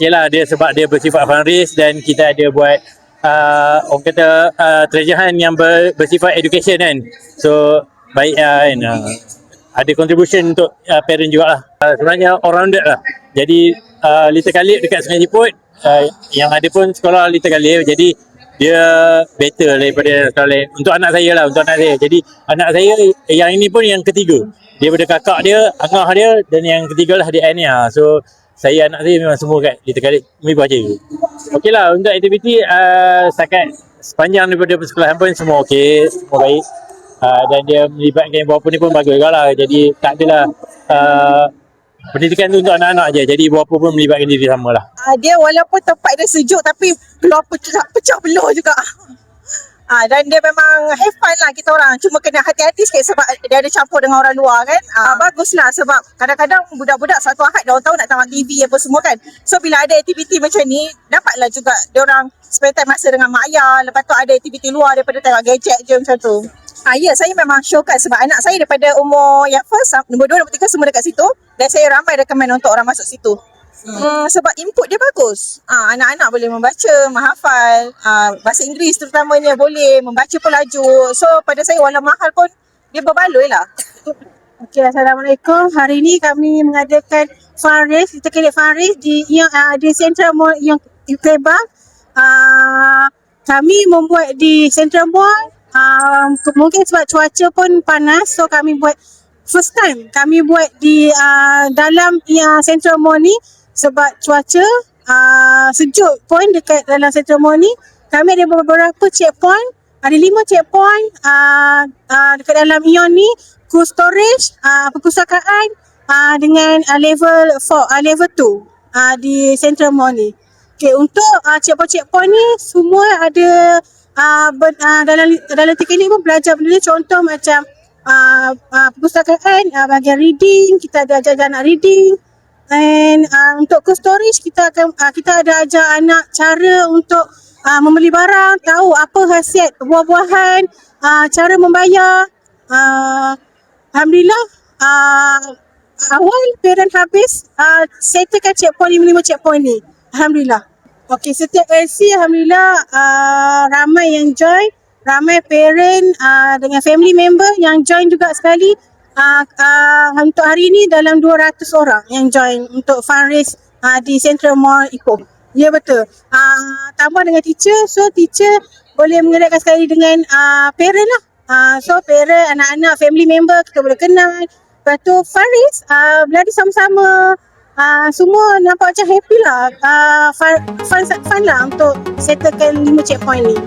okey lah dia sebab dia bersifat fundraise dan kita ada buat orang kata treasure hunt yang bersifat education kan. So baik kan, ada contribution untuk parent jugalah. Sebenarnya all rounded lah. Jadi Little Khalif dekat Sungai Jiput, yang ada pun sekolah Little Khalif, jadi dia better daripada sekolah lain. Untuk anak saya lah, untuk anak saya. Jadi anak saya yang ini pun yang ketiga. Dia daripada kakak dia, angah dia, dan yang ketiga lah adik ni. So saya anak saya memang semua kat Little Khalif Umi baca. Okey lah untuk aktiviti setakat sepanjang daripada persekolahan pun semua okey, semua baik. Dan dia melibatkan ibu bapa ni pun bagus juga lah. Jadi tak adalah pendidikan tu untuk anak-anak je. Jadi ibu bapa pun melibatkan diri sama lah. Dia walaupun tempat dia sejuk tapi keluar pecah belah juga. Dan dia memang have fun lah kita orang. Cuma kena hati-hati sikit sebab dia ada campur dengan orang luar kan. Baguslah sebab kadang-kadang budak-budak satu Ahad dia orang tahu nak tengok TV apa semua kan. So bila ada aktiviti macam ni, dapatlah juga dia orang spend time masa dengan mak ayah. Lepas tu ada aktiviti luar daripada tengok gadget je macam tu. Ya, saya memang showkan sebab anak saya daripada umur yang first, nombor 2, nombor 3 semua dekat situ. Dan saya ramai recommend untuk orang masuk situ. Sebab input dia bagus. Anak-anak boleh membaca, menghafal, bahasa Inggeris terutamanya boleh, membaca pun laju. So pada saya walau mahal pun dia berbaloi lah. Okay, Assalamualaikum. Hari ini kami mengadakan fundraise, kita kira fundraise di Central Mall yang Kebab. Kami membuat di Central Mall. Mungkin sebab cuaca pun panas, so kami buat first time kami buat di dalam Central Mall ni. Sebab cuaca sejuk pun dekat dalam Central Mall ni. Kami ada beberapa checkpoint. Ada 5 checkpoint dekat dalam Ion ni. Cool storage, perpustakaan dengan level 4, level 2 di Central Mall ni. Okay, untuk checkpoint ni semua ada dalam tiket ni pun belajar benda ni. Contoh macam perpustakaan, bahagian reading, kita ada ajar anak reading. And untuk cold storage kita ada ajar anak cara untuk membeli barang, tahu apa khasiat buah-buahan, cara membayar. Alhamdulillah awal parent habis settlekan checkpoint 5 checkpoint ni. Alhamdulillah. Okey, setiap LC alhamdulillah ramai yang join, ramai parent dengan family member yang join juga sekali. Untuk hari ini dalam 200 orang yang join untuk fundraise di Central Mall Ipoh. Ya betul. Tambah dengan teacher, so teacher boleh mengeratkan sekali dengan parent lah. So parent, anak-anak, family member kita boleh kenal. Lepas tu fundraise, berlari sama-sama. Semua nampak macam happy lah. Fun lah untuk settlekan 5 checkpoint ni.